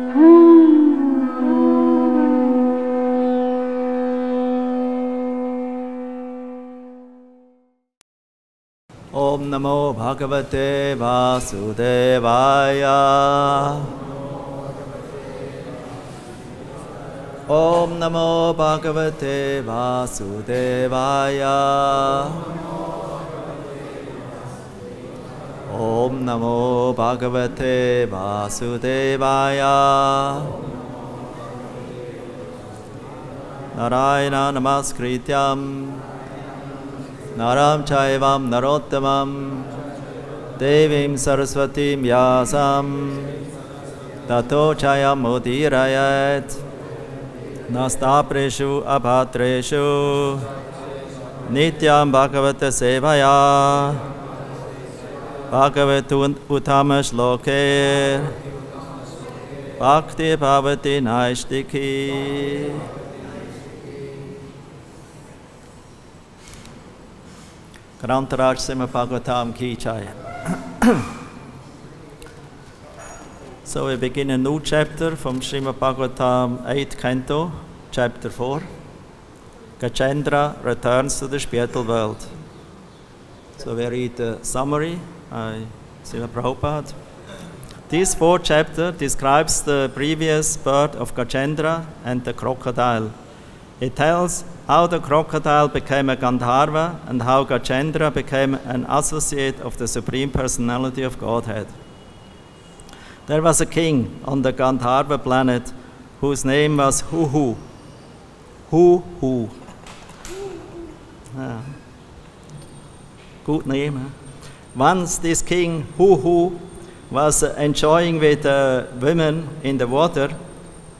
Om Namo Bhagavate Vasudevaya. Om Namo Bhagavate Vasudevaya. Om Namo Bhagavate Vasudevaya. Narayana Namaskrityam Naram Chaivam Narottamam Devim Saraswatim Vyasam Tato Chayam Udirayat Nastapreshu Abhatreshu Nityam Bhagavata Sevaya Bhagavatu Uttama Shloke Bhakti Bhavati Naishtiki. Grantaraj Srimad Bhagavatam Ki Jai. So we begin a new chapter from Srimad Bhagavatam 8th Canto, chapter 4. Gajendra returns to the spiritual world. So we read the summary by Srila Prabhupada. This fourth chapter describes the previous birth of Gajendra and the crocodile. It tells how the crocodile became a Gandharva and how Gajendra became an associate of the Supreme Personality of Godhead. There was a king on the Gandharva planet whose name was Huhu. Huhu. Good name, huh? Once this king Huhu was enjoying with women in the water,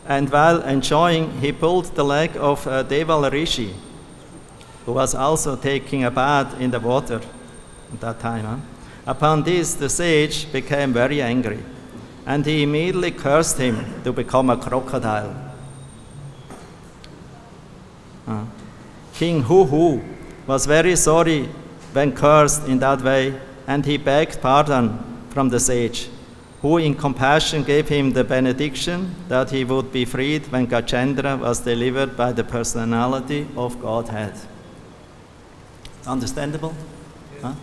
and while enjoying, he pulled the leg of Devala Rishi, who was also taking a bath in the water at that time. Huh? Upon this, the sage became very angry, and he immediately cursed him to become a crocodile. King Huhu was very sorry when cursed in that way, and he begged pardon from the sage, who in compassion gave him the benediction that he would be freed when Gajendra was delivered by the personality of Godhead. Understandable? Huh?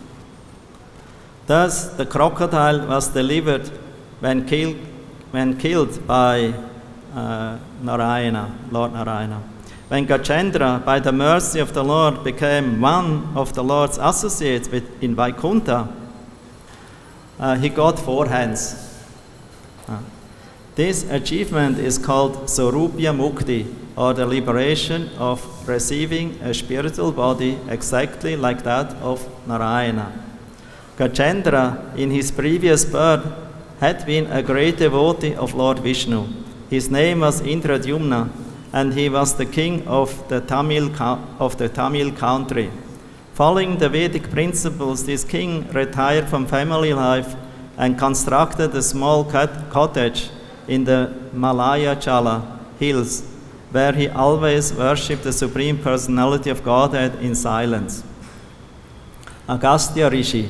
Thus, the crocodile was delivered when killed by Narayana, Lord Narayana. When Gajendra, by the mercy of the Lord, became one of the Lord's associates in Vaikuntha, he got 4 hands. This achievement is called Sarupya Mukti, or the liberation of receiving a spiritual body exactly like that of Narayana. Gajendra, in his previous birth, had been a great devotee of Lord Vishnu. His name was Indradyumna, and he was the king of the Tamil country. Following the Vedic principles, this king retired from family life and constructed a small cottage in the Malayachala hills, where he always worshipped the Supreme Personality of Godhead in silence. Agastya Rishi,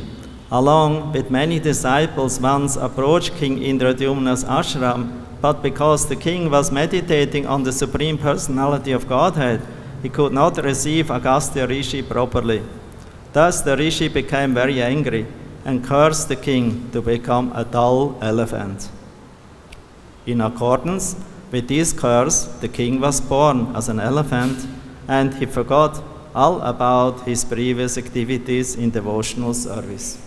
along with many disciples, once approached King Indradyumna's ashram, but because the king was meditating on the Supreme Personality of Godhead, he could not receive Agastya Rishi properly. Thus the Rishi became very angry and cursed the king to become a dull elephant. In accordance with this curse, the king was born as an elephant, and he forgot all about his previous activities in devotional service.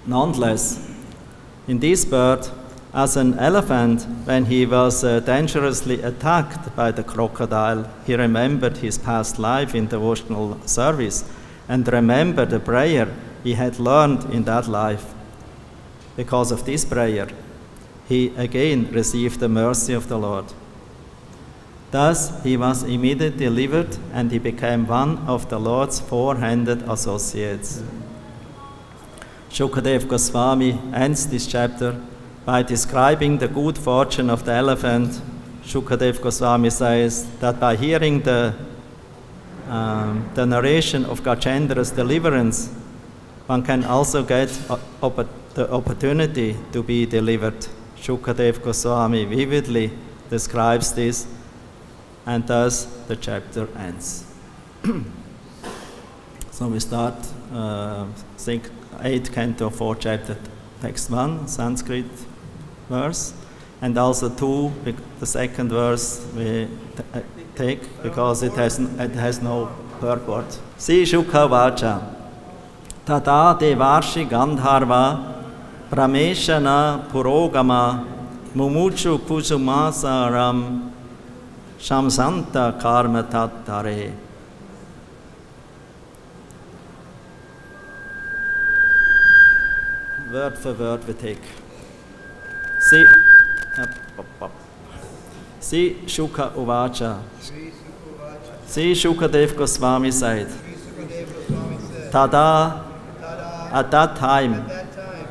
Nonetheless, in this birth, as an elephant, when he was dangerously attacked by the crocodile, he remembered his past life in devotional service and remembered the prayer he had learned in that life. Because of this prayer, he again received the mercy of the Lord. Thus, he was immediately delivered, and he became one of the Lord's 4-handed associates. Shukadeva Goswami ends this chapter by describing the good fortune of the elephant. Shukadeva Goswami says that by hearing the narration of Gajendra's deliverance, one can also get the opportunity to be delivered. Shukadeva Goswami vividly describes this, and thus the chapter ends. So we start 8th canto, 4th chapter, text 1, Sanskrit verse, and also 2, the second verse we take because it has no purport. Si Shukha Vacha Tata Devarshi Gandharva Prameshana Purogama Mumuchu Kusumasaram Shamsanta Karma Tattare. Word for word we take. Si Shukha Uvacha. Si Shukadeva Goswami said. Tada, at that time,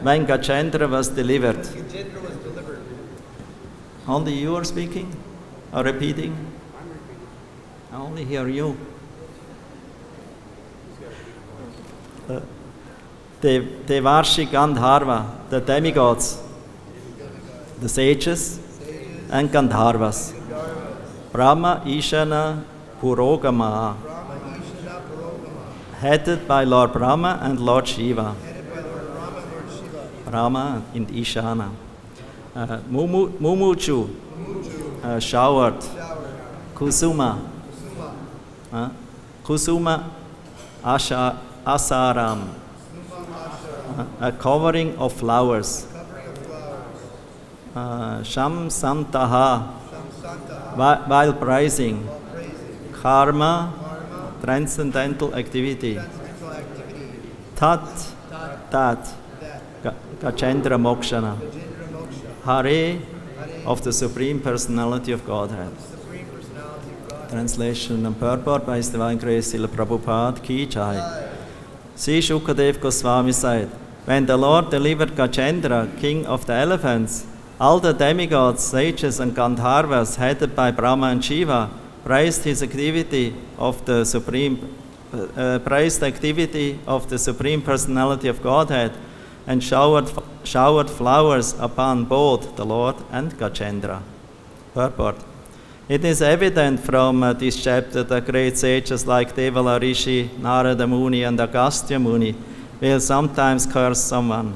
when Gajendra was delivered. Only you are speaking or repeating? I only hear you. Devarshi Gandharva, the demigods, the sages, and Gandharvas. Brahma Ishana Purogama, headed by Lord Brahma and Lord Shiva. Brahma and Ishana. Mumuchu, showered. Kusuma. Kusuma Asaram. A covering of flowers. Sham Santaha, while praising. Karma, transcendental activity. Tat, Gajendra Mokshana. Hare, of the Supreme Personality of Godhead. Translation and purport by His Divine Grace Srila Prabhupada Ki Jai. Sri Shukadeva Goswami said, when the Lord delivered Gajendra, king of the elephants, all the demigods, sages and Gandharvas, headed by Brahma and Shiva, praised the activity of the Supreme Personality of Godhead, and showered flowers upon both the Lord and Gajendra. Purport. It is evident from this chapter that great sages like Devala Rishi, Narada Muni, and Agastya Muni will sometimes curse someone.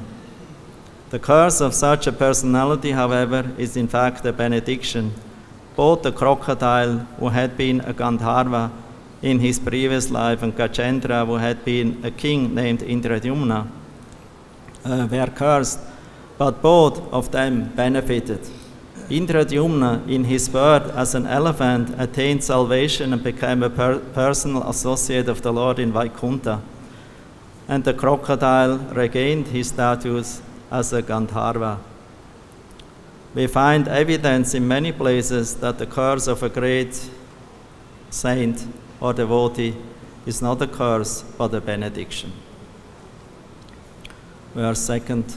The curse of such a personality, however, is in fact a benediction. Both the crocodile, who had been a Gandharva in his previous life, and Gajendra, who had been a king named Indradyumna, were cursed, but both of them benefited. Indradyumna, in his birth as an elephant, attained salvation and became a personal associate of the Lord in Vaikuntha. And the crocodile regained his status as a Gandharva. We find evidence in many places that the curse of a great saint or devotee is not a curse but a benediction. Verse 2nd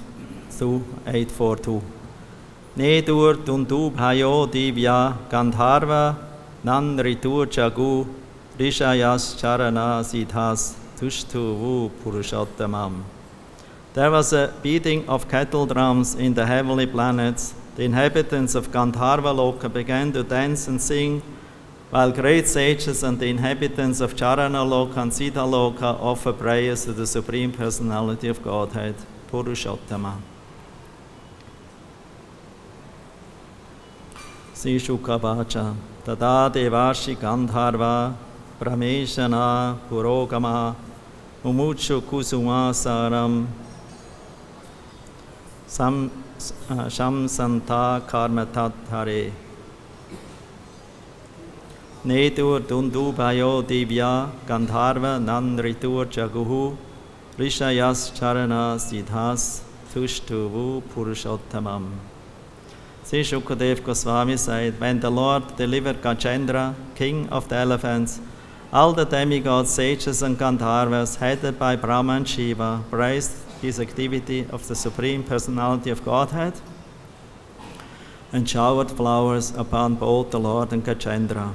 through 842. Nedur tundu bhayo divya Gandharva nan ritur jagu rishayas charana siddhas tushtuvu purushottamam. There was a beating of kettle drums in the heavenly planets. The inhabitants of Gandharva Loka began to dance and sing, while great sages and the inhabitants of Charana Loka and Siddha Loka offer prayers to the Supreme Personality of Godhead, Purushottama. Sri Shukha Vacha Tada Devarshi Gandharva Prameshana Purogama Mumuchu Kusuma Saram Shamsanta Karma Tattare. Netur Dundu Bhayo Divya Gandharva Nan Ritur Jaguhu Rishayas Charana Siddhas Tushtuvu Purushottamam. Sri Shukadeva Goswami said, when the Lord delivered Gajendra, king of the elephants, all the demigods, sages and Gandharvas, headed by Brahma and Shiva, praised his activity of the Supreme Personality of Godhead and showered flowers upon both the Lord and Gajendra.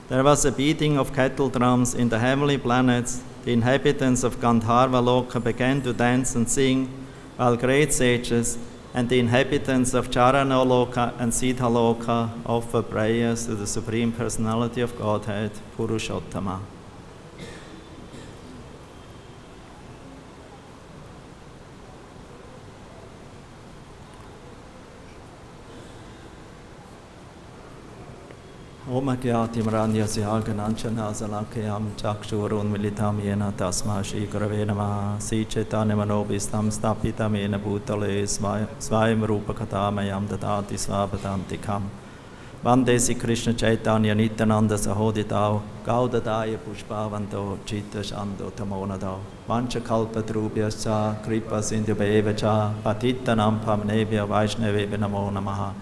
There was a beating of kettle drums in the heavenly planets. The inhabitants of Gandharva Loka began to dance and sing, while great sages and the inhabitants of Charanaloka and Siddhaloka offer prayers to the Supreme Personality of Godhead, Purushottama. Om Agyatim Ranyasya Gananchana Salakayam Chakshurun Militam Yena Tasma Shikarave Namah Sri Chaitanya Manobhistam Stapitam Yena Bhutale Svayam Rupakatamayam Dadati Svapadantikam Vande Sri Krishna Chaitanya Nityananda Sahoditao Gaudadaya Pushpavanto Chitta Shando Tamonado Vancha Kalpa Trubhyascha Kripa Sindhubevacha Patitanam Pamnebhya Vaishnavebhya Namo Namaha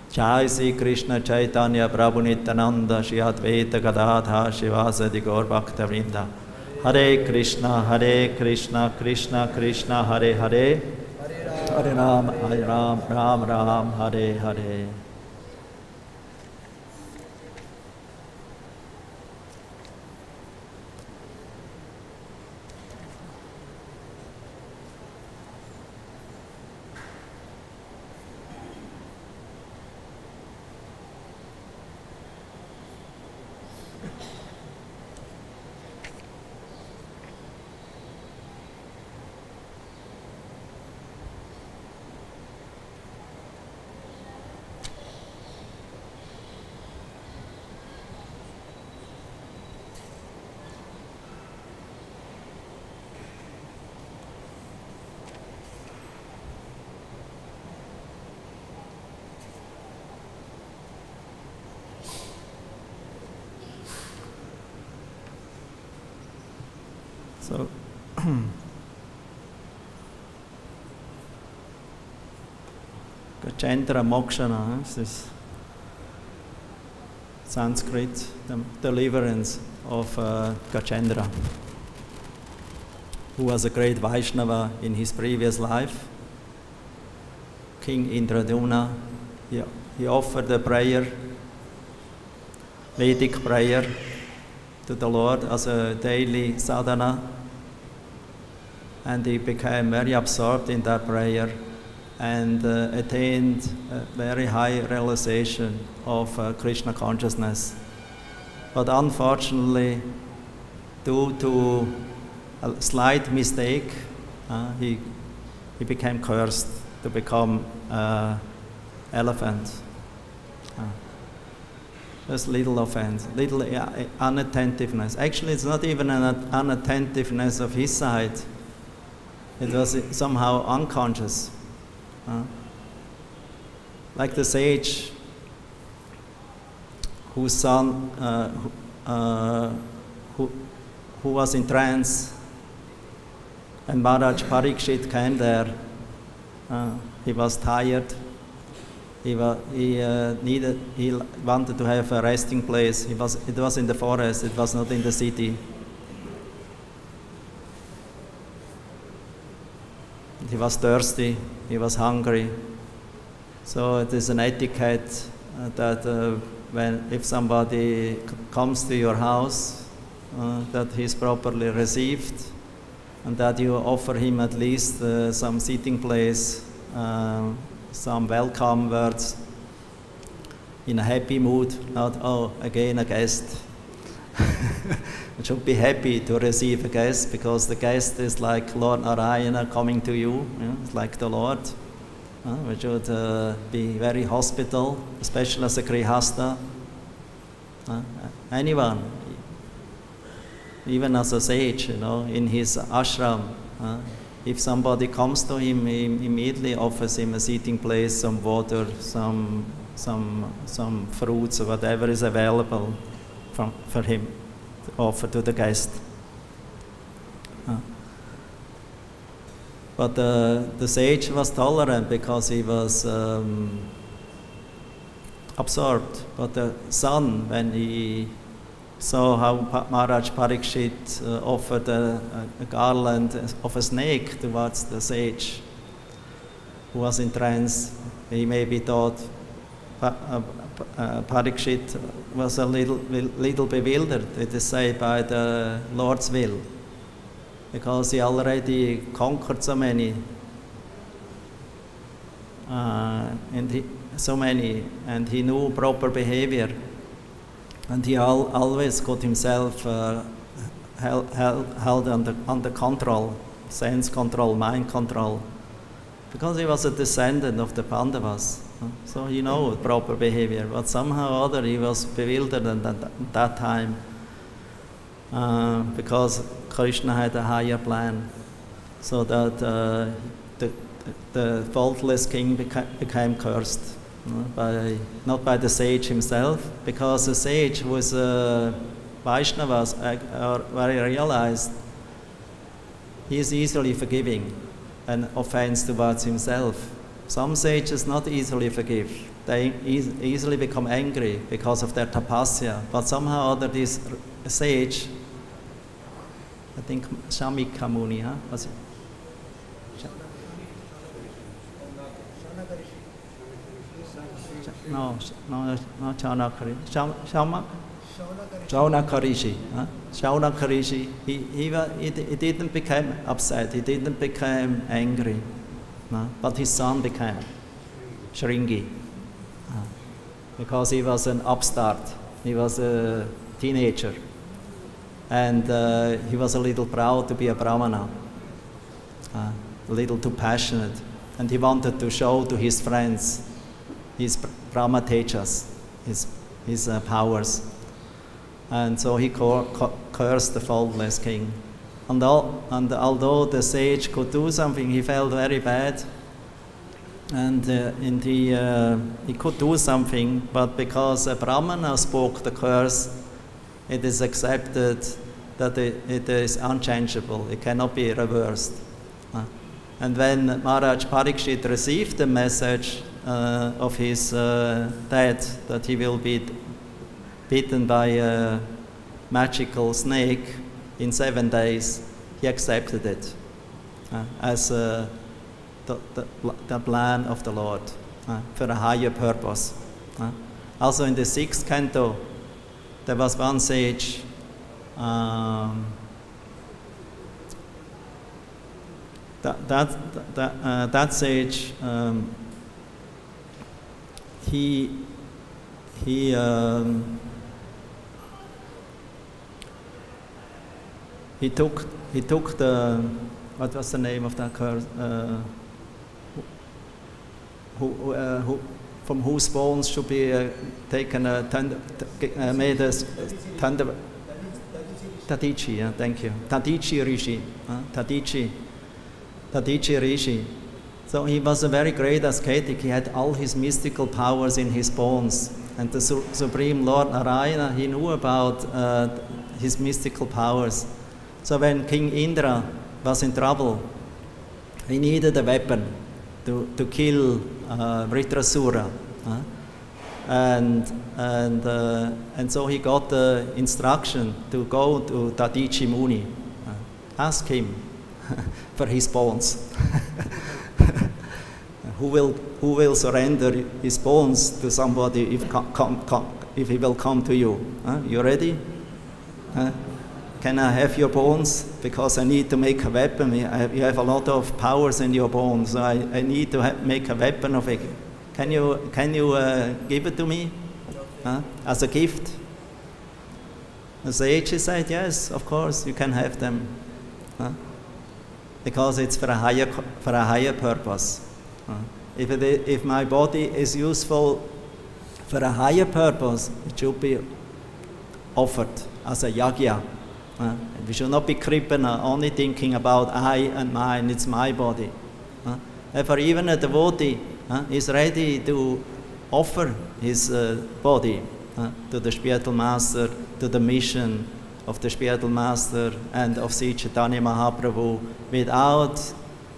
Jai Sri Krishna Chaitanya Prabhu Nityananda Shri Advaita Gadadha Shivasadi Gaur Bhakta Vrinda Hare Krishna Krishna Krishna Hare Hare Hare Ram Ram Ram Hare Hare. So, Gachendra Mokshana, this is Sanskrit, the deliverance of Gachendra, who was a great Vaishnava in his previous life. King Indradumna, he offered a prayer, Vedic prayer, to the Lord as a daily sadhana, and he became very absorbed in that prayer and attained a very high realization of Krishna consciousness. But unfortunately, due to a slight mistake, he became cursed to become elephant. Just little offense, little unattentiveness. Actually, it's not even an unattentiveness of his side. It was somehow unconscious. Like the sage whose son, who was in trance, and Maharaj Parikshit came there. He was tired. He wanted to have a resting place. It was in the forest. It was not in the city. He was thirsty. He was hungry. So it is an etiquette that if somebody comes to your house, that he is properly received, and that you offer him at least some seating place, some welcome words, in a happy mood, not, oh, again a guest. You should be happy to receive a guest, because the guest is like Lord Narayana coming to you. It's like the Lord. We should be very hospitable, especially as a Grihastha. Anyone, even as a sage, in his ashram, if somebody comes to him, he immediately offers him a seating place, some water, some fruits, or whatever is available for him to offer to the guest. But the sage was tolerant because he was absorbed. But the son, when he saw how Maharaj Parikshit offered a garland of a snake towards the sage, who was in trance, he maybe thought Parikshit was a little bewildered, it is said, by the Lord's will, because he already conquered so many and he knew proper behavior, and he always got himself held under control, sense control, mind control, because he was a descendant of the Pandavas. So he knew proper behavior, but somehow or other he was bewildered at that time, because Krishna had a higher plan, so that the faultless king became cursed, not by the sage himself, because the sage was Vaishnavas, where he realized he is easily forgiving an offense towards himself. Some sages not easily forgive. They easily become angry because of their tapasya. But somehow or other this sage, I think Shamika Muni, huh? Was it? No, Chanakari. Shaunakarishi. Shaunakarishi. He didn't become upset. He didn't become angry. But his son became Shringi, because he was an upstart. He was a teenager, and he was a little proud to be a Brahmana, a little too passionate, and he wanted to show to his friends his Brahmatejas, his powers, and so he cursed the faultless king. And although the sage could do something, he felt very bad, and he could do something, but because a Brahmana spoke the curse, it is accepted that it is unchangeable, it cannot be reversed. And when Maharaj Parikshit received the message of his dad that he will be bitten by a magical snake in 7 days, he accepted it as the plan of the Lord for a higher purpose. Also in the 6th canto, there was one sage, that sage, he took the, what was the name of that curse? From whose bones should be taken made as tender. Tadichi, yeah, thank you. Tadichi Rishi. Tadichi Rishi. So he was a very great ascetic. He had all his mystical powers in his bones. And the Supreme Lord Narayana, he knew about his mystical powers. So when King Indra was in trouble, he needed a weapon to kill Vritrasura. And so he got the instruction to go to Tadichi Muni, ask him for his bones. Who will surrender his bones to somebody if he will come to you? You ready? Can I have your bones? Because I need to make a weapon. You have a lot of powers in your bones. So I need to make a weapon of it. Can you give it to me as a gift? The sage said, yes, of course, you can have them. Because it's for a higher purpose. If my body is useful for a higher purpose, it should be offered as a yagya. We should not be kripana, only thinking about I and mine, it's my body. Therefore, even a devotee is ready to offer his body to the spiritual master, to the mission of the spiritual master and of Sri Chaitanya Mahaprabhu, without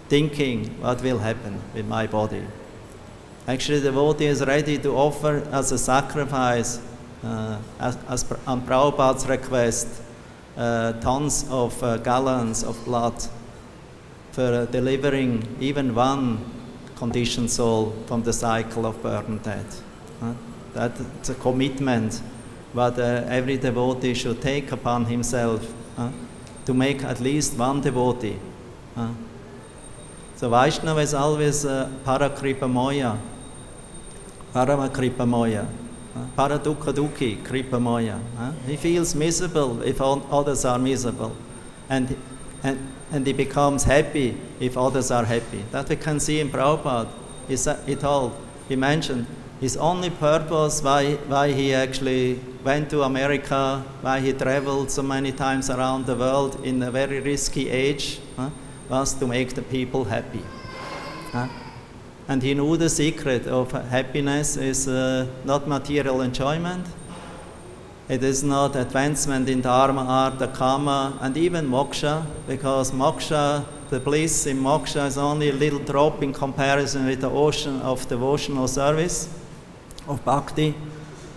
thinking what will happen with my body. Actually, the devotee is ready to offer as a sacrifice, on Prabhupada's request, tons of gallons of blood for delivering even one conditioned soul from the cycle of birth and death. That's a commitment that every devotee should take upon himself to make at least one devotee So Vaishnava is always parakripa moya, parakripa moya, paradukha dukhi kripa moya. He feels miserable if others are miserable, and he becomes happy if others are happy. That we can see in Prabhupada. He mentioned his only purpose why he actually went to America, why he traveled so many times around the world in a very risky age, was to make the people happy. And he knew the secret of happiness is not material enjoyment. It is not advancement in dharma, artha, kama, and even moksha, because moksha, the bliss in moksha is only a little drop in comparison with the ocean of devotional service, of bhakti.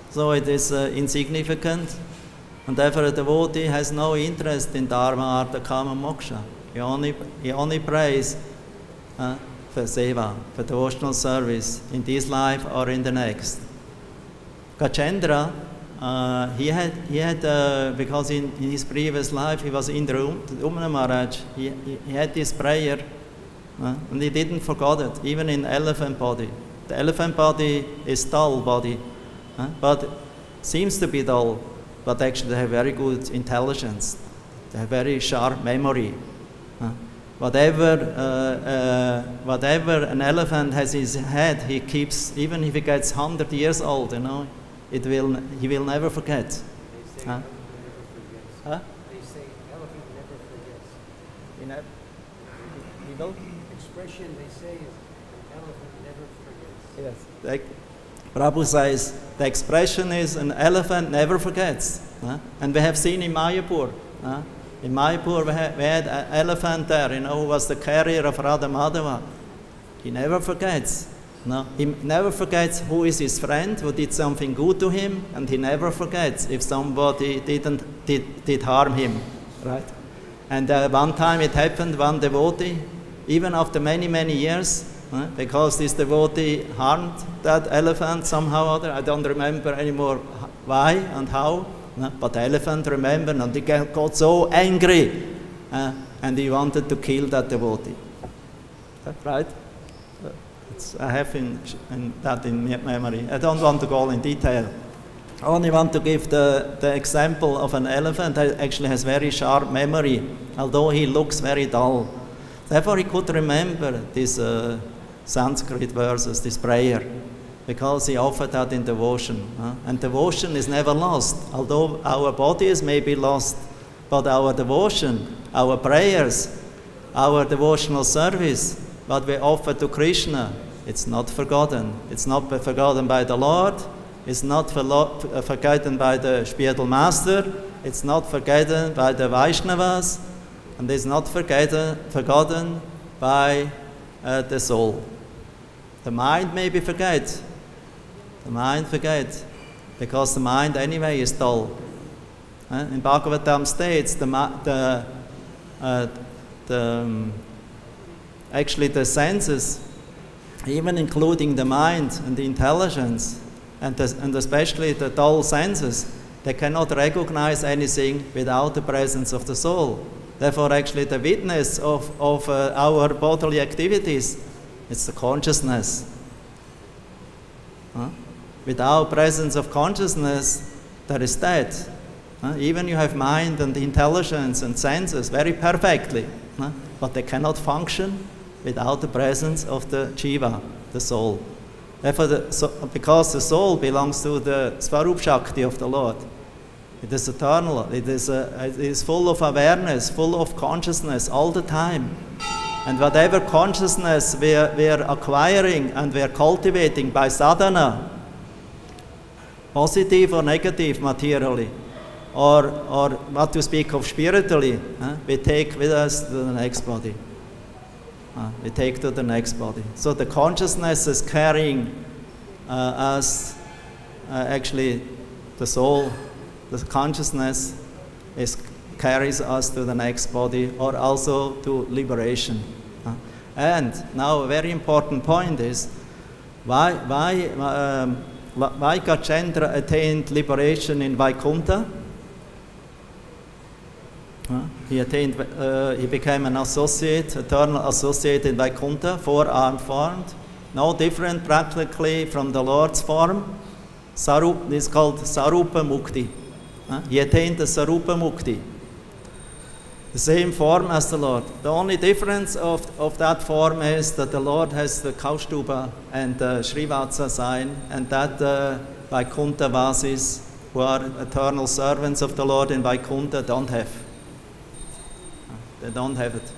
So it is insignificant, and therefore a devotee has no interest in dharma, artha, kama, moksha. He only prays for seva, for devotional service in this life or in the next. Gajendra, he had because in his previous life he was in the Umna Maharaj, he had this prayer, and he didn't forget it, even in elephant body. The elephant body is dull body, but seems to be dull, but actually they have very good intelligence. They have very sharp memory. Whatever an elephant has in his head, he keeps, even if he gets 100 years old, he will never forget. They say elephant never forgets. They say elephant never forgets. He will? Expression they say is elephant never forgets. Yes. Prabhu says the expression is an elephant never forgets. And we have seen in Mayapur. In Mayapur we had an elephant there, who was the carrier of Radha Madhava. He never forgets. No, he never forgets who is his friend, who did something good to him, and he never forgets if somebody did harm him, right? And one time it happened, one devotee, even after many, many years, because this devotee harmed that elephant somehow or other. I don't remember anymore why and how, but the elephant remembered, and he got so angry, and he wanted to kill that devotee. Is that right? I have that in memory. I don't want to go in detail. I only want to give the example of an elephant that actually has very sharp memory, although he looks very dull. Therefore, he could remember these Sanskrit verses, this prayer, because he offered that in devotion. And devotion is never lost, although our bodies may be lost, but our devotion, our prayers, our devotional service, what we offer to Krishna, it's not forgotten. It's not forgotten by the Lord. It's not forgotten by the spiritual master. It's not forgotten by the Vaishnavas. And it's not forgotten by the soul. The mind maybe forgets. The mind forgets, because the mind anyway is dull. In Bhagavad-Gita states actually the senses, even including the mind and the intelligence, and especially the dull senses, they cannot recognize anything without the presence of the soul. Therefore, actually, the witness of our bodily activities, it's the consciousness. Without presence of consciousness, there is death. Even you have mind and intelligence and senses very perfectly, but they cannot function without the presence of the jiva, the soul. Therefore, because the soul belongs to the Svarup Shakti of the Lord, it is eternal, it is full of awareness, full of consciousness all the time. And whatever consciousness we are acquiring and we are cultivating by sadhana, positive or negative materially, or what to speak of spiritually, we take with us to the next body. We take to the next body. So the consciousness is carrying us, actually the soul, the consciousness carries us to the next body, or also to liberation. And now a very important point is, why Gajendra attained liberation in Vaikuntha? He attained. He became an associate, eternal associate in Vaikuntha, four-armed form, no different practically from the Lord's form. Sarup, this is called Sarupa Mukti. He attained the Sarupa Mukti, the same form as the Lord. The only difference of that form is that the Lord has the Kaustuba and the Srivatsa sign, and that Vaikuntha Vasis, who are eternal servants of the Lord in Vaikuntha, don't have. They don't have it.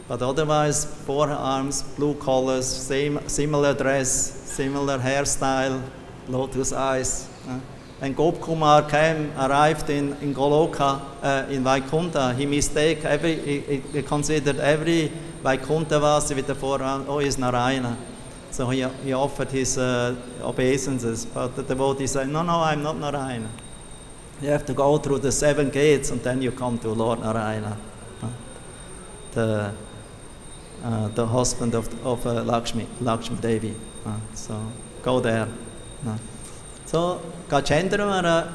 But otherwise, four arms, blue collars, similar dress, similar hairstyle, lotus eyes. When Gopkumar arrived in Goloka, in Vaikuntha, he he considered every Vaikuntha Vasi with the four arms, oh, he's Narayana. So he offered his obeisances, but the devotee said, no, I'm not Narayana. You have to go through the 7 gates and then you come to Lord Narayana, the husband of Lakshmi Devi. So go there. So Gajendra,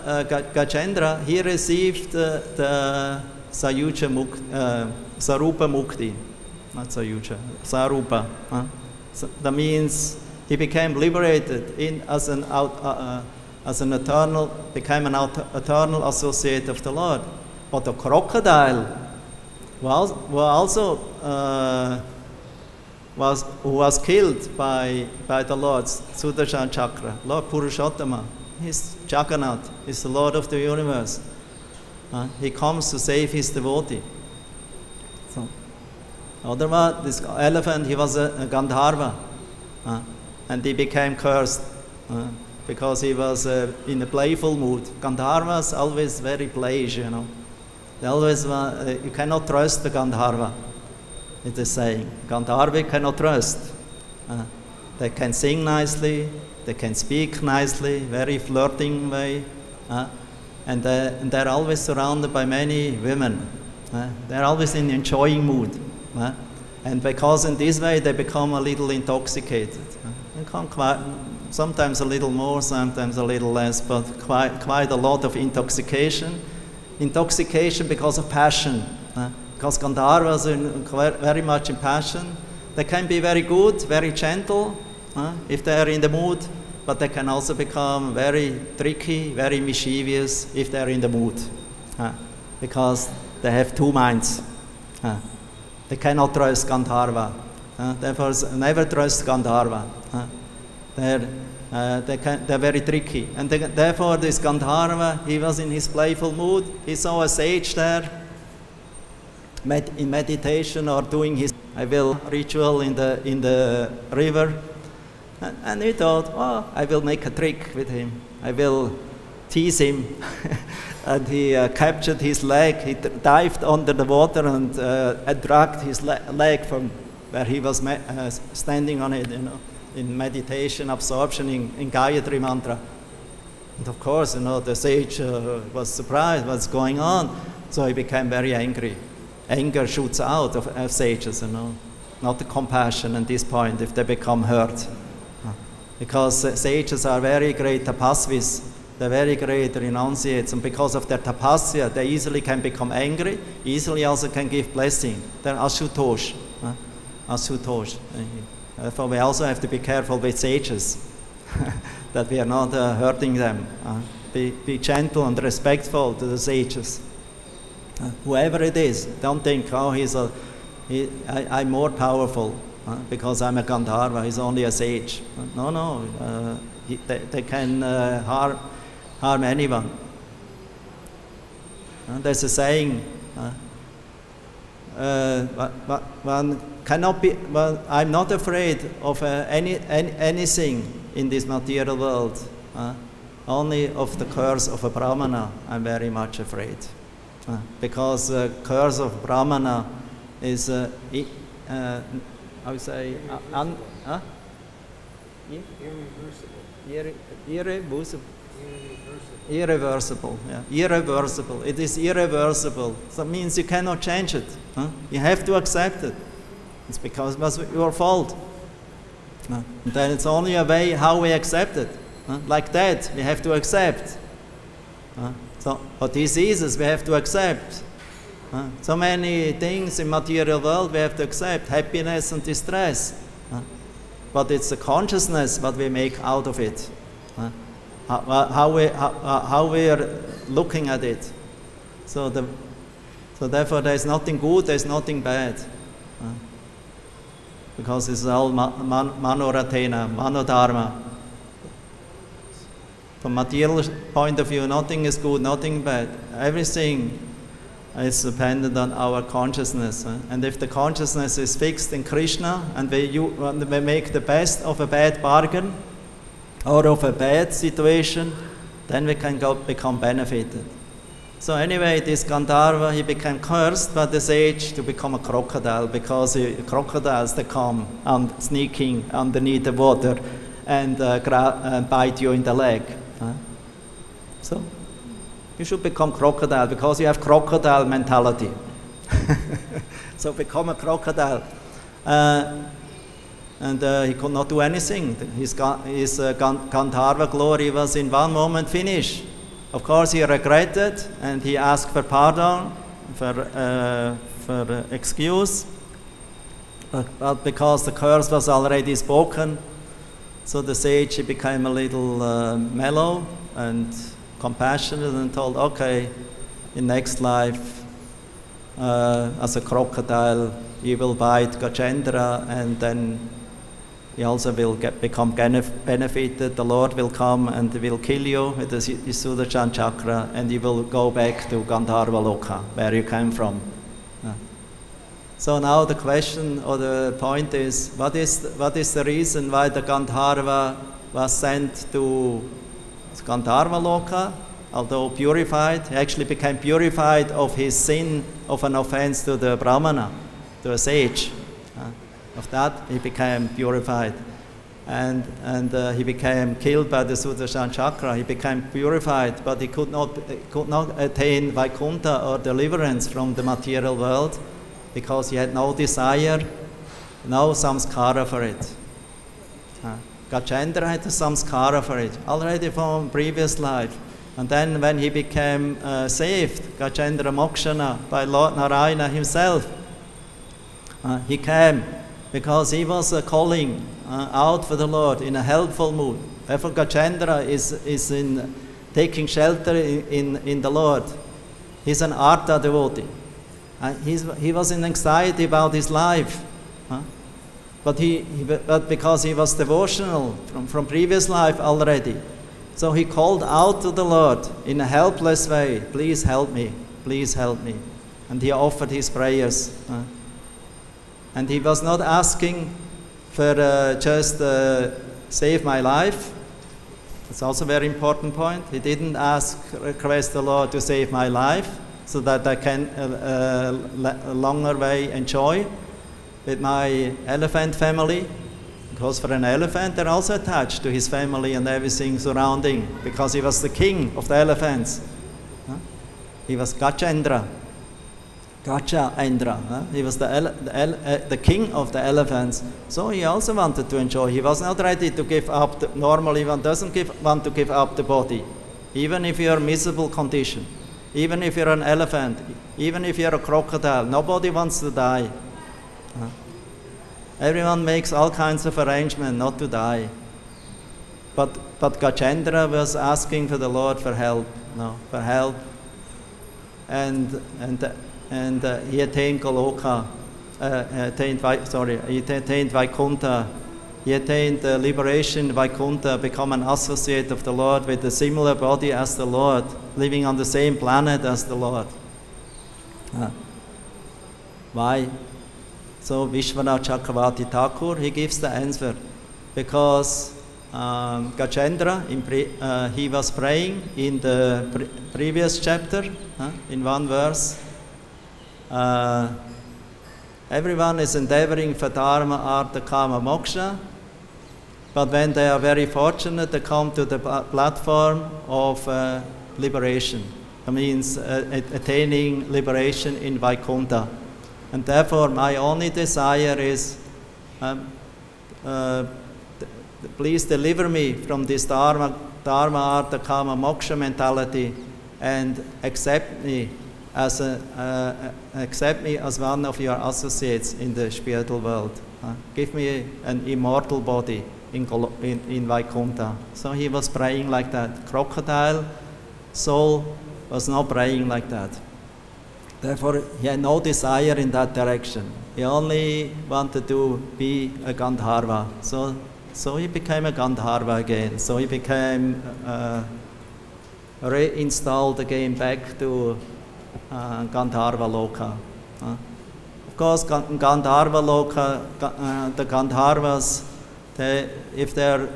he received the Sarupa Mukti, not Sayuja, Sarupa. So that means he became liberated as an eternal, became an eternal associate of the Lord. But the crocodile who was killed by the Lord, Sudarshan Chakra, Lord Purushottama, he's Jagannath, he's the Lord of the universe. He comes to save his devotee. So, otherwise, this elephant, he was a Gandharva, and he became cursed because he was in a playful mood. Gandharvas always very playish, you know. They always you cannot trust the Gandharva. It is saying, Gandharva cannot trust. They can sing nicely, they can speak nicely, very flirting way, and they're always surrounded by many women. They're always in enjoying mood. And because in this way they become a little intoxicated. Sometimes a little more, sometimes a little less, but quite a lot of intoxication. Intoxication because of passion. Because Gandharvas are very much in passion. They can be very good, very gentle, if they are in the mood, but they can also become very tricky, very mischievous if they are in the mood. Because they have two minds. They cannot trust Gandharva. Therefore, never trust Gandharva. They're very tricky. And therefore, this Gandharva, he was in his playful mood. He saw a sage there in meditation or doing his ritual in the river. And he thought, oh, I will make a trick with him. I will tease him. And he captured his leg. He dived under the water and dragged his leg from where he was standing on it, you know, in meditation, absorption in Gayatri mantra. And of course, you know, the sage was surprised what's going on. So he became very angry. Anger shoots out of sages, you know, not the compassion at this point if they become hurt. Because sages are very great tapasvis, they're very great renunciates, and because of their tapasya, they easily can become angry, easily also can give blessing. They're asutosh. Asutosh. Therefore, we also have to be careful with sages, that we are not hurting them. Be gentle and respectful to the sages. Whoever it is, don't think, oh, I'm more powerful because I'm a Gandharva, he's only a sage. No, they can harm anyone. There's a saying, one cannot be, well, I'm not afraid of anything in this material world. Only of the curse of a Brahmana I'm very much afraid. Because the curse of Brahmana is, I would say, irreversible. Yeah. Irreversible. It is irreversible. That means you cannot change it. You have to accept it. It's because it was your fault. And then it's only a way how we accept it. Like that, we have to accept. So, for diseases, we have to accept. So many things in material world we have to accept, happiness and distress. But it's the consciousness what we make out of it. How we are looking at it. So therefore there is nothing good, there is nothing bad. Because it's all manoratena, manodharma. From material point of view, nothing is good, nothing bad. Everything is dependent on our consciousness. And if the consciousness is fixed in Krishna, and we make the best of a bad bargain, or of a bad situation, then we can become benefited. So anyway, this Gandharva, he became cursed by the sage to become a crocodile, because crocodiles, they come sneaking underneath the water and bite you in the leg. So you should become crocodile, because you have crocodile mentality. So become a crocodile. And he could not do anything. His Gandharva glory was in one moment finished. Of course, he regretted and he asked for pardon, for excuse. But because the curse was already spoken, so the sage, he became a little mellow and compassionate and told, okay, in next life, as a crocodile, you will bite Gajendra, and then he also will become benefited. The Lord will come and will kill you with the Sudarshan chakra, and you will go back to Gandharva Loka, where you came from. So now the question or the point is, what is the reason why the Gandharva was sent to Gandharva Loka? Although purified, he actually became purified of his sin of an offense to the Brahmana, to a sage. Of that, he became purified. And he became killed by the Sudarshan chakra. He became purified, but he could not attain Vaikuntha or deliverance from the material world, because he had no desire, no samskara for it. Gajendra had a samskara for it, already from previous life. And then when he became saved, Gajendra Mokshana, by Lord Narayana himself, he came because he was calling out for the Lord in a helpful mood. Therefore Gajendra is in taking shelter in the Lord. He's an Artha devotee. He was in anxiety about his life, but because he was devotional from previous life already, so he called out to the Lord in a helpless way, please help me, and he offered his prayers, and he was not asking for just save my life. That's also a very important point. He didn't request the Lord to save my life, so that I can longer way enjoy with my elephant family. Because for an elephant, they're also attached to his family and everything surrounding, because he was the king of the elephants. He was Gajendra. He was the king of the elephants. So he also wanted to enjoy. He was not ready to give up. Normally one doesn't want to give up the body, even if you're in a miserable condition. Even if you're an elephant, even if you're a crocodile, nobody wants to die. Everyone makes all kinds of arrangements not to die. But Gajendra was asking for the Lord for help, and he attained Goloka, he attained Vaikuntha. He attained liberation, Vaikuntha, become an associate of the Lord with a similar body as the Lord, living on the same planet as the Lord. Why? So Vishwanath Chakravarti Thakur, he gives the answer. Because Gajendra, he was praying in the previous chapter, in one verse, everyone is endeavoring for Dharma, Artha, Kama, Moksha, but when they are very fortunate, they come to the platform of liberation. That means attaining liberation in Vaikuntha. And therefore, my only desire is, please deliver me from this Dharma, Artha, Kama, Moksha mentality, and accept me accept me as one of your associates in the spiritual world. Give me an immortal body in Vaikuntha. So he was praying like that. Crocodile soul was not praying like that. Therefore, he had no desire in that direction. He only wanted to be a Gandharva. So he became a Gandharva again. So he became reinstalled again back to Gandharva Loka. Of course, Gandharva Loka, the Gandharvas, if they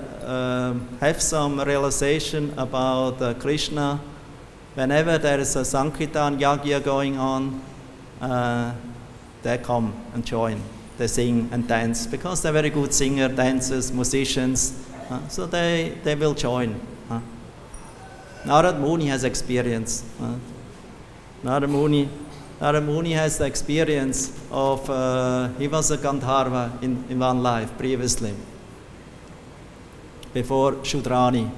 have some realization about Krishna, whenever there is a Sankirtan Yagya going on, they come and join. They sing and dance because they're very good singers, dancers, musicians. So they will join. Narad Muni has experience. Narad Muni has the experience of, he was a Gandharva in one life previously, before Shudrani,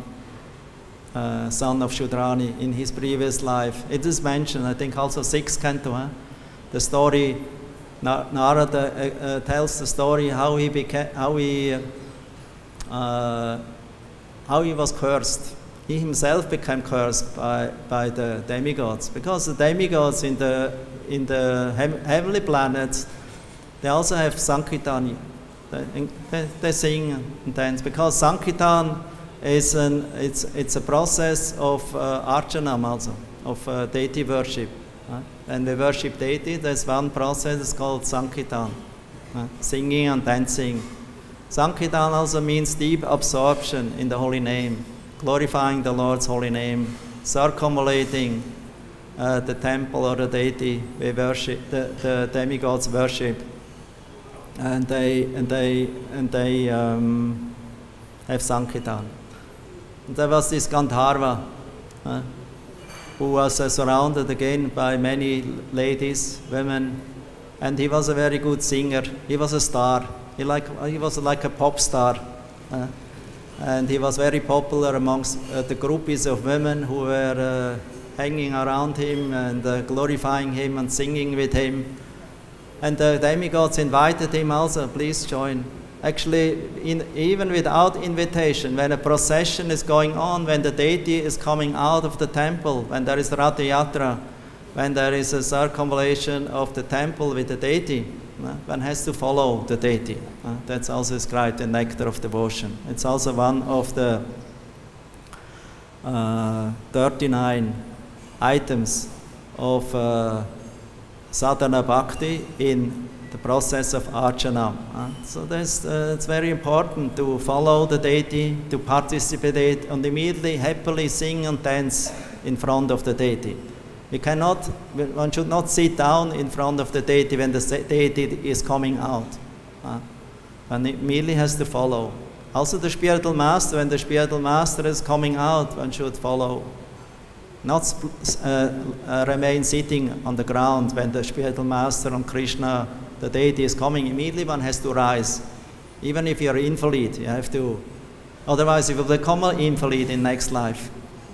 son of Shudrani, in his previous life. It is mentioned, I think also 6th canto, the story, Narada tells the story how he was cursed. He himself became cursed by the demigods, because the demigods in the heavenly planets, they also have Sankirtan. They sing and dance, because Sankirtan is it's a process of archanam also, of deity worship. And we worship deity. There's one process, it's called Sankirtan, singing and dancing. Sankirtan also means deep absorption in the holy name, glorifying the Lord's holy name, circumambulating the temple or the deity we worship, the demigods worship, and they have Sankirtan. And there was this Gandharva who was surrounded again by many ladies, women, and he was a very good singer. He was a star. He was like a pop star. And he was very popular amongst the groupies of women who were hanging around him and glorifying him and singing with him. And the demigods invited him also, please join. Actually, even without invitation, when a procession is going on, when the deity is coming out of the temple, when there is Ratha Yatra, when there is a circumambulation of the temple with the deity, one has to follow the deity. That's also described in Nectar of Devotion. It's also one of the 39 items of sadhana bhakti in the process of archanam. So it's very important to follow the deity, to participate, and immediately happily sing and dance in front of the deity. One should not sit down in front of the deity when the deity is coming out. One immediately has to follow. Also the spiritual master, when the spiritual master is coming out, one should follow. Not remain sitting on the ground when the spiritual master and Krishna, the deity, is coming. Immediately one has to rise. Even if you're invalid, you have to. Otherwise you will become an invalid in next life.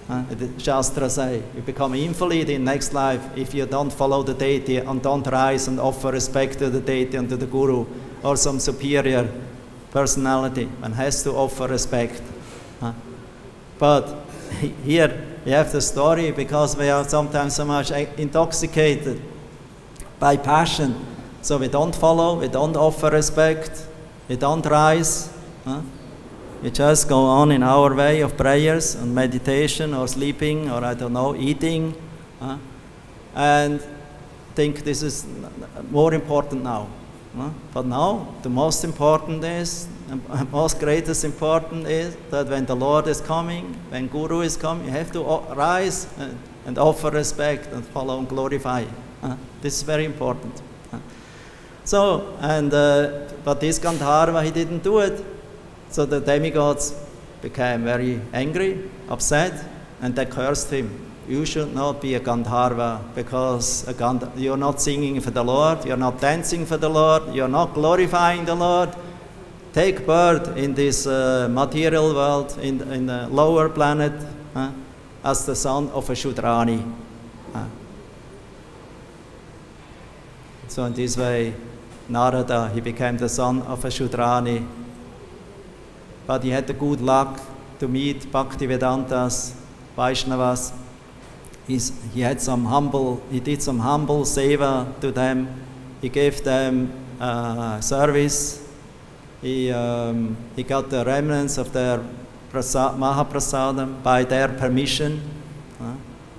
The Shastra say, you become invalid in next life if you don't follow the deity and don't rise and offer respect to the deity and to the guru or some superior personality. One has to offer respect. But here we have the story, because we are sometimes so much intoxicated by passion. So we don't follow, we don't offer respect, we don't rise. We just go on in our way of prayers and meditation or sleeping or I don't know, eating. And think this is more important now. But now the most important is, most greatest important is that when the Lord is coming, when Guru is coming, you have to rise and offer respect and follow and glorify. This is very important. So, but this Gandharva, he didn't do it. So the demigods became very angry, upset, and they cursed him. You should not be a Gandharva, because you're not singing for the Lord, you're not dancing for the Lord, you're not glorifying the Lord. Take birth in this material world, in the lower planet, as the son of a Shudrani. So in this way, Narada, he became the son of a Shudrani. But he had the good luck to meet Bhaktivedantas, Vaishnavas. He did some humble seva to them. He gave them service. He got the remnants of their Mahaprasadam by their permission,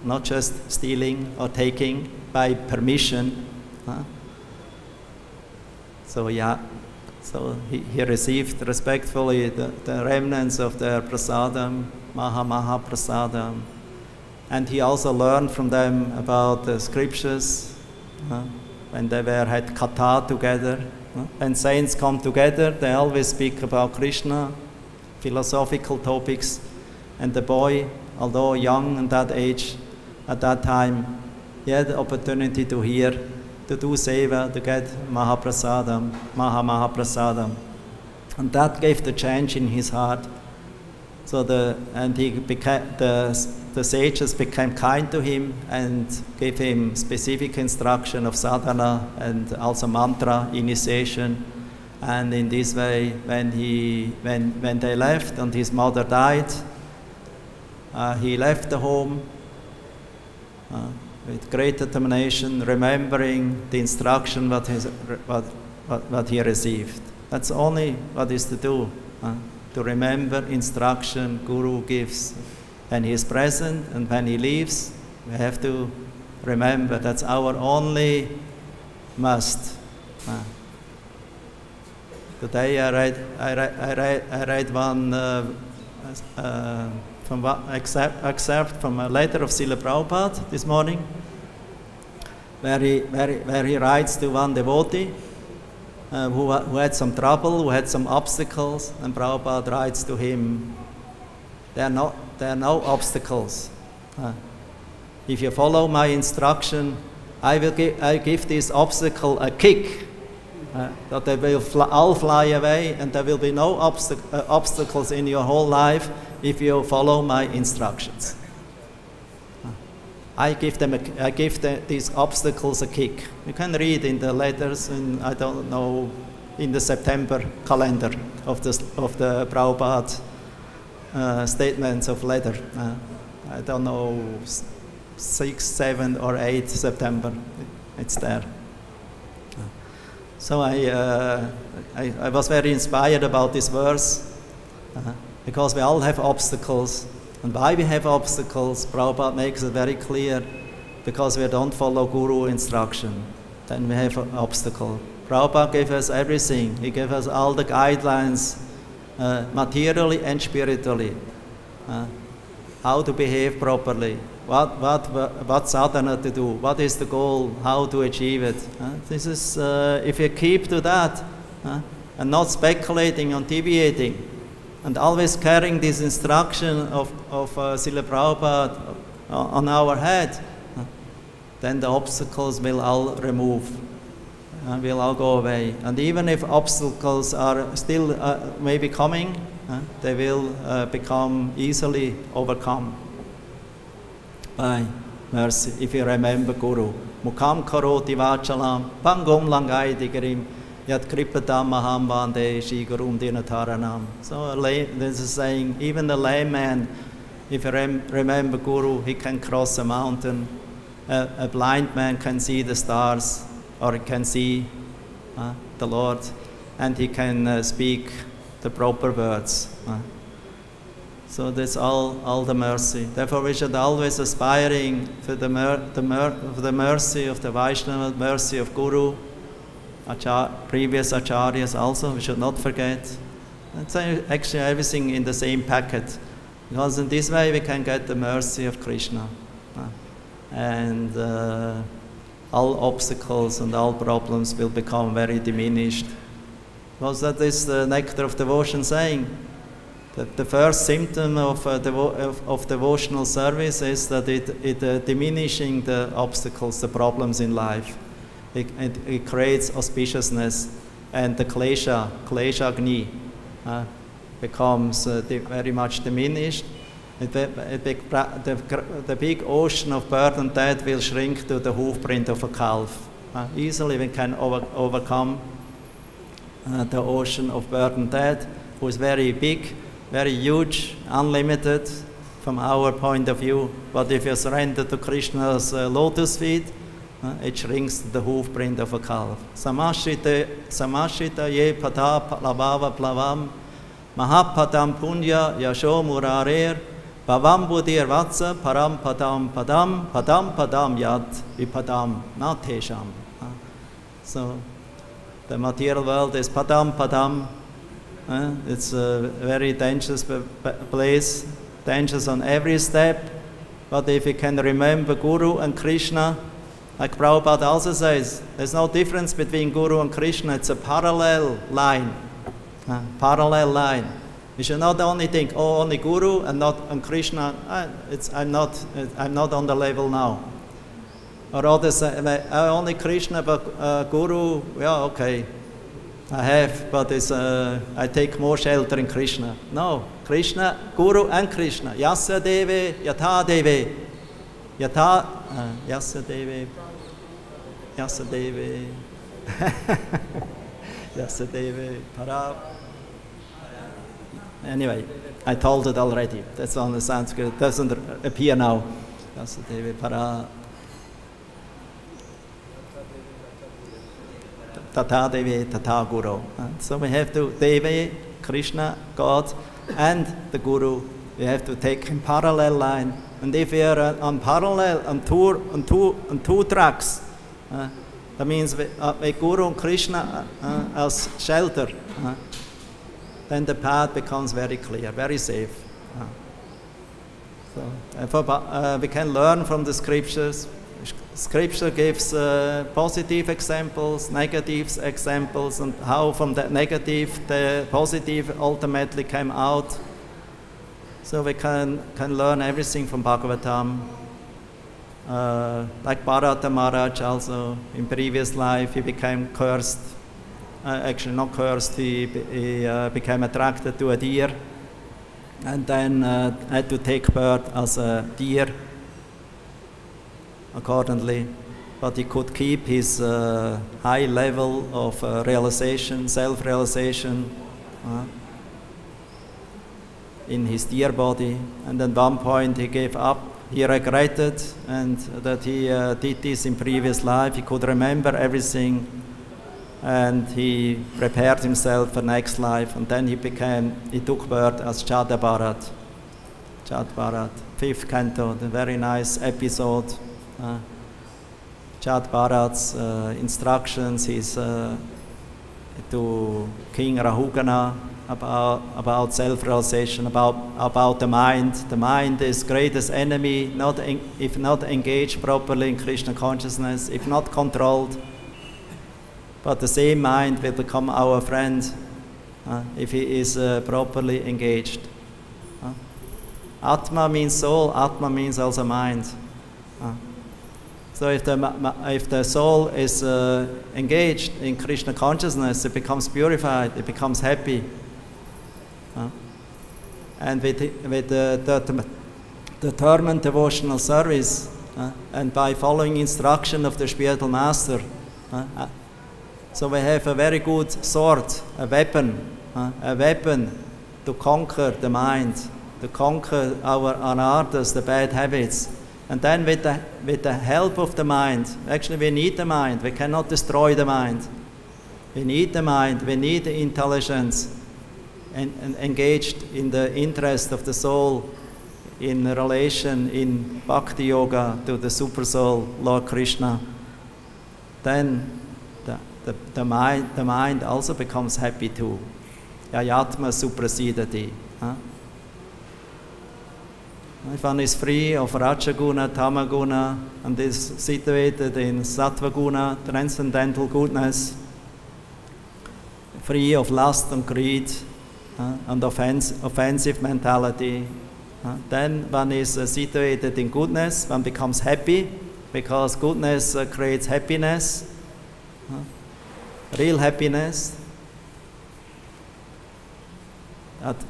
not just stealing or taking, by permission. So yeah, so he received respectfully the remnants of their prasadam, Mahaprasadam. And he also learned from them about the scriptures when they had katha together. When saints come together, they always speak about Krishna, philosophical topics. And the boy, although young at that age, at that time, he had the opportunity to hear, to do seva, to get Mahaprasadam, Mahaprasadam. And that gave the change in his heart. So the sages became kind to him and gave him specific instruction of sadhana and also mantra initiation. And in this way, when they left and his mother died, he left the home with great determination, remembering the instruction what he received. That's only what is to do. To remember instruction Guru gives. When he is present and when he leaves, we have to remember that's our only must. Today I read one excerpt from a letter of Srila Prabhupada this morning, where he writes to one devotee who had some trouble, who had some obstacles, and Prabhupada writes to him, there are no obstacles. If you follow my instruction, I give this obstacle a kick, that they will all fly away, and there will be no obstacles in your whole life if you follow my instructions. I give these obstacles a kick. You can read in the letters, in, I don't know, in the September calendar of the Prabhupada statements of letter. I don't know, 6, 7, or 8 September. It's there. So I was very inspired about this verse because we all have obstacles. And why we have obstacles, Prabhupada makes it very clear, because we don't follow Guru instruction. Then we have an obstacle. Prabhupada gave us everything. He gave us all the guidelines, materially and spiritually. How to behave properly, what sadhana to do, what is the goal, how to achieve it. This is, if you keep to that, and not speculating on deviating, and always carrying this instruction of Srila Prabhupada on our head, then the obstacles will all remove, will all go away. And even if obstacles are still maybe coming, they will become easily overcome by mercy, if you remember Guru. Mukham karoti vachalam, pangom langai digarim, yat kripatam maham vande shi gurum dinataranam. So this is saying, even the layman, if you remember Guru, he can cross a mountain. A blind man can see the stars, or he can see the Lord, and he can speak the proper words. So that's all the mercy. Therefore, we should always aspiring for the mercy of the Vaishnava, mercy of Guru, previous acharyas also, we should not forget. It's actually everything in the same packet, because in this way we can get the mercy of Krishna. And all obstacles and all problems will become very diminished. Because that is the nectar of devotion saying. That the first symptom of devotional service is that it diminishing the obstacles, the problems in life. It creates auspiciousness, and the klesha agni becomes very much diminished. The big ocean of birth and death will shrink to the hoofprint of a calf. Easily we can overcome the ocean of birth and death, who is very big, very huge, unlimited from our point of view. But if you surrender to Krishna's lotus feet, it shrinks to the hoofprint of a calf. Samashita ye pata labhava plavam mahapadam punya yasho murarer bhavam buddhir vatsa param padam padam yat vipadam natesham. So the material world is padam. It's a very dangerous place, dangerous on every step. But if you can remember Guru and Krishna, like Prabhupada also says, there's no difference between Guru and Krishna. It's a parallel line. Parallel line. We should not only think, oh, only Guru and not on Krishna. I'm not on the level now. Or others say, only Krishna, but Guru, yeah, okay. I have, but I take more shelter in Krishna. No, Krishna, Guru and Krishna. Yasya deve, yatha deve. Yasya deve. Yasya deve, para. Anyway, I told it already. That's on the Sanskrit. It doesn't appear now. Yasya deve, para. Tata Devi, Tata Guru. So we have to, Devi, Krishna, God, and the Guru, we have to take in parallel line. And if we are on parallel, on two tracks, that means we Guru and Krishna as shelter, then the path becomes very clear, very safe. So we can learn from the scriptures. Scripture gives positive examples, negative examples, and how from that negative the positive ultimately came out. So we can learn everything from Bhagavatam. Like Bharata Maharaj also, in previous life he became cursed. Actually not cursed, he became attracted to a deer and then had to take birth as a deer. Accordingly, but he could keep his high level of realization, self-realization in his dear body. And at one point he gave up, he regretted and that he did this in previous life. He could remember everything and he prepared himself for next life, and then he took birth as Chad Bharat, 5th canto, the very nice episode. Chad Bharat's instructions is to King Rahugana about self-realization, about the mind. The mind is greatest enemy, if not engaged properly in Krishna consciousness, if not controlled. But the same mind will become our friend if he is properly engaged. Atma means soul, Atma means also mind. So if the soul is engaged in Krishna consciousness, it becomes purified, it becomes happy. And with the determined devotional service and by following instruction of the spiritual master, so we have a very good sword, a weapon to conquer the mind, to conquer our anarthas, the bad habits. And then with the help of the mind, actually we need the mind, we cannot destroy the mind. We need the mind, we need the intelligence and engaged in the interest of the soul, in relation, in bhakti-yoga to the super soul, Lord Krishna. Then the mind also becomes happy too. Yayatma suprasidati. If one is free of Rajaguna, Tamaguna, and is situated in Sattvaguna, transcendental goodness, free of lust and greed and offensive mentality, then one is situated in goodness, one becomes happy, because goodness creates happiness, real happiness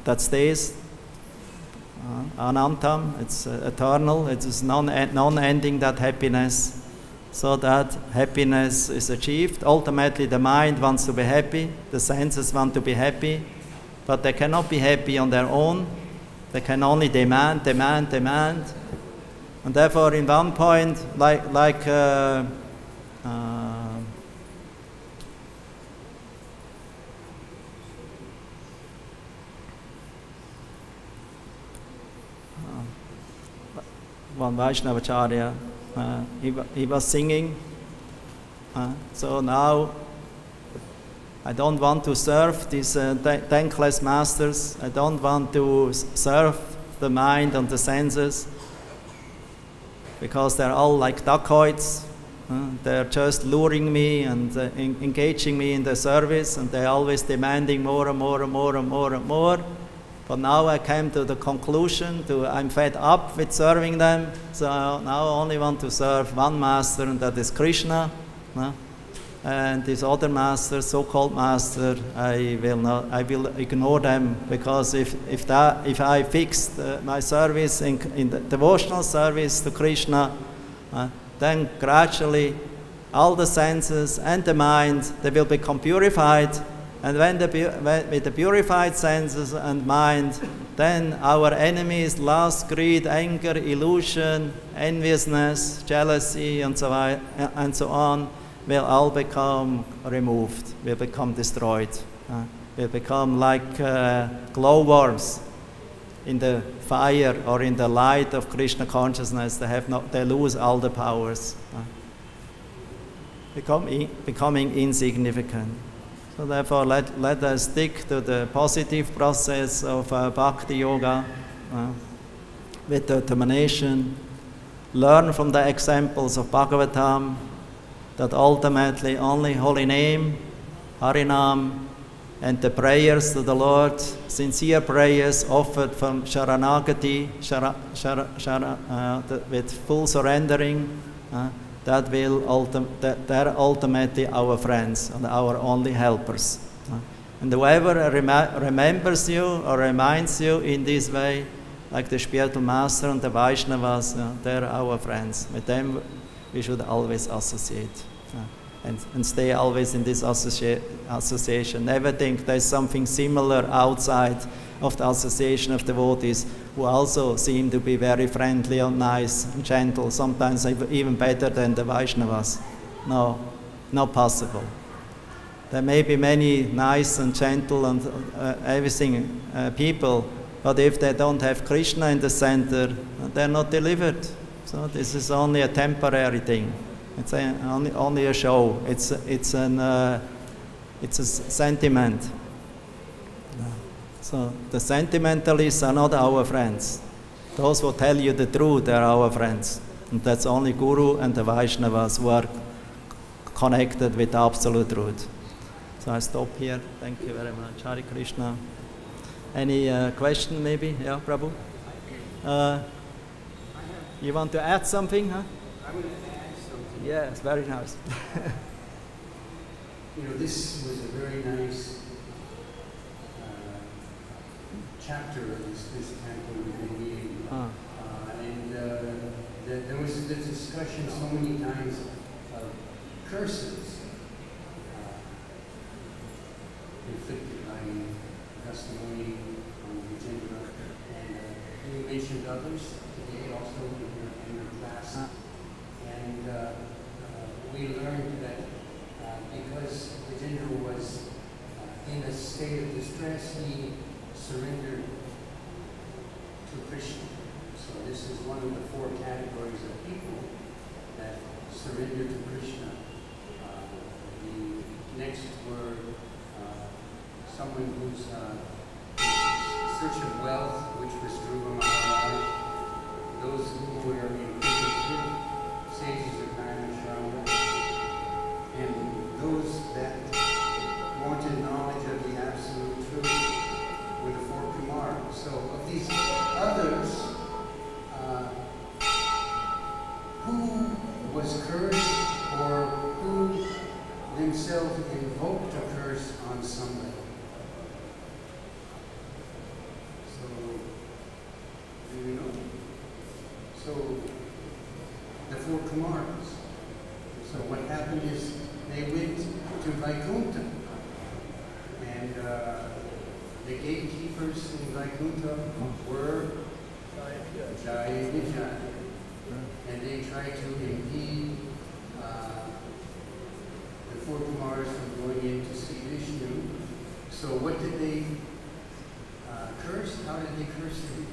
that stays. Anantam, it's eternal, it is non-ending, that happiness. so that happiness is achieved. Ultimately, the mind wants to be happy, the senses want to be happy, but they cannot be happy on their own. They can only demand. And therefore, in one point, one Vaishnavacharya, he was singing, so now I don't want to serve these thankless masters. I don't want to serve the mind and the senses, because they're all like dacoits. They're just luring me and engaging me in the service, and they're always demanding more and more and more and more and more. But now I came to the conclusion, I'm fed up with serving them, so now I only want to serve one master, and that is Krishna. And these other masters, so-called master, I will ignore them, because if I fix my service in the devotional service to Krishna, then gradually all the senses and the mind, they will become purified. And with the purified senses and mind, then our enemies, lust, greed, anger, illusion, enviousness, jealousy, and so on, will all become removed, will become destroyed, will become like glowworms in the fire or in the light of Krishna consciousness. They lose all the powers, becoming insignificant. So therefore, let us stick to the positive process of bhakti-yoga with determination. Learn from the examples of Bhagavatam that ultimately only holy name, Harinam, and the prayers to the Lord, sincere prayers offered from Sharanagati, with full surrendering, they're ultimately our friends and our only helpers. And whoever remembers you or reminds you in this way, like the spiritual master and the Vaishnavas, they're our friends. With them we should always associate and stay always in this association. Never think there's something similar outside of the association of devotees who also seem to be very friendly and nice and gentle, sometimes even better than the Vaishnavas. No, not possible. There may be many nice and gentle and everything people, but if they don't have Krishna in the center, they're not delivered. So this is only a temporary thing. It's only a show. It's a sentiment. So the sentimentalists are not our friends. Those who tell you the truth are our friends. And that's only Guru and the Vaishnavas who are connected with absolute truth. So I stop here. Thank you very much. Hare Krishna. Any question maybe? Yeah, Prabhu? You want to add something? Huh? I would add something. Yes, very nice. This was a very nice chapter of this temple we've been reading. There was the discussion so many times of curses inflicted by testimony on Vijayendra. And you mentioned others today also in your class. And we learned that because Vijayendra was in a state of distress, he surrendered to Krishna. So this is one of the four categories of people that surrender to Krishna. The next were someone who's in search of wealth, which was Dhruva Maharaj. Those who were in Krishna, sages of Narayanashrama, and those that wanted knowledge of the absolute truth were the four Kumars. So of these others, who was cursed or who themselves invoked a curse on somebody? So, do you know? So, the four Kumars. happened is they went to Vaikuntha, and the gatekeepers in Vaikuntha were Jaya Vijaya, and they tried to impede the four Kumars from going in to see Vishnu. So what did they curse? How did they curse him?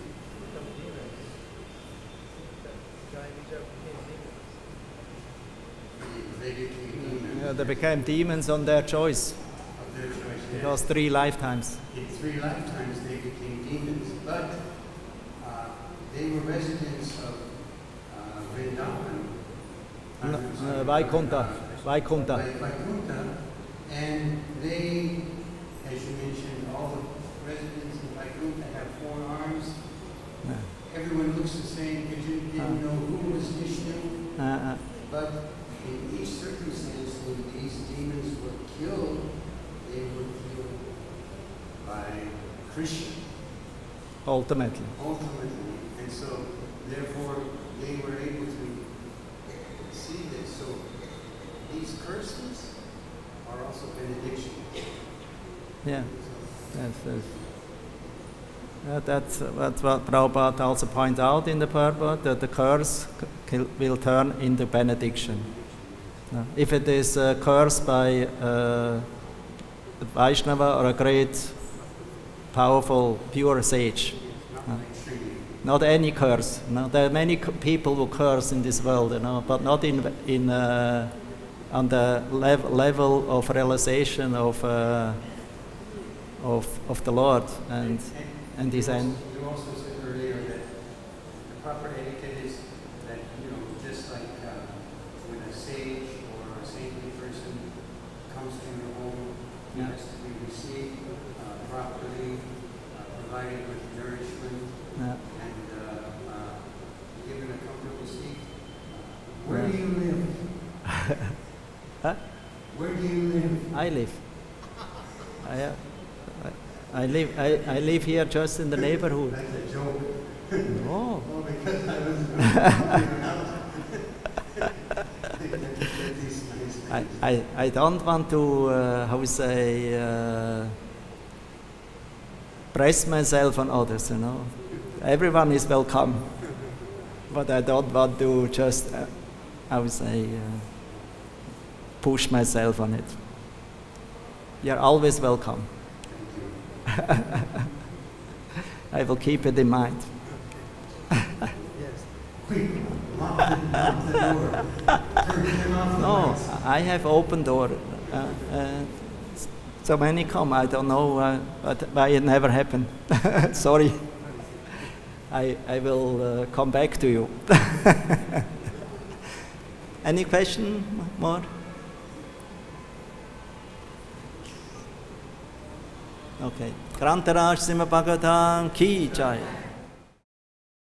They became demons. Yeah, they became demons on their choice. Of their choice. It was 3 lifetimes. In 3 lifetimes they became demons, but they were residents of Vrindavan. Vaikuntha. Vaikuntha, and they, as you mentioned, all the residents of Vaikuntha have 4 arms. Yeah. Everyone looks the same because you didn't know who was Vishnu. But in each circumstance, when these demons were killed, they were killed by Krishna. Ultimately. And so, therefore, they were able to see this. So, these curses are also benedictions. Yeah. Yes. That's what Prabhupada also points out in the purport, that the curse will turn into benediction. If it is a curse by a Vaishnava or a great, powerful, pure sage, not any curse. No, there are many people who curse in this world, but not on the level of realization of the Lord and His end. You also said earlier that the proper etiquette is that, just like when a sage or a saintly person comes to your home, he has to be received properly, provided with nourishment, and given a comfortable seat. Where do you live? Huh? Where do you live? I live. I live here just in the neighborhood. That's a joke. Oh. Oh, because I was I don't want to press myself on others, Everyone is welcome, but I don't want to just push myself on it. You're always welcome. I will keep it in mind. No, I have open door. So many come, I don't know, but why it never happened. Sorry. I will come back to you. Any question more? Okay. Grantaraj Srimad Bhagavatam ki jai.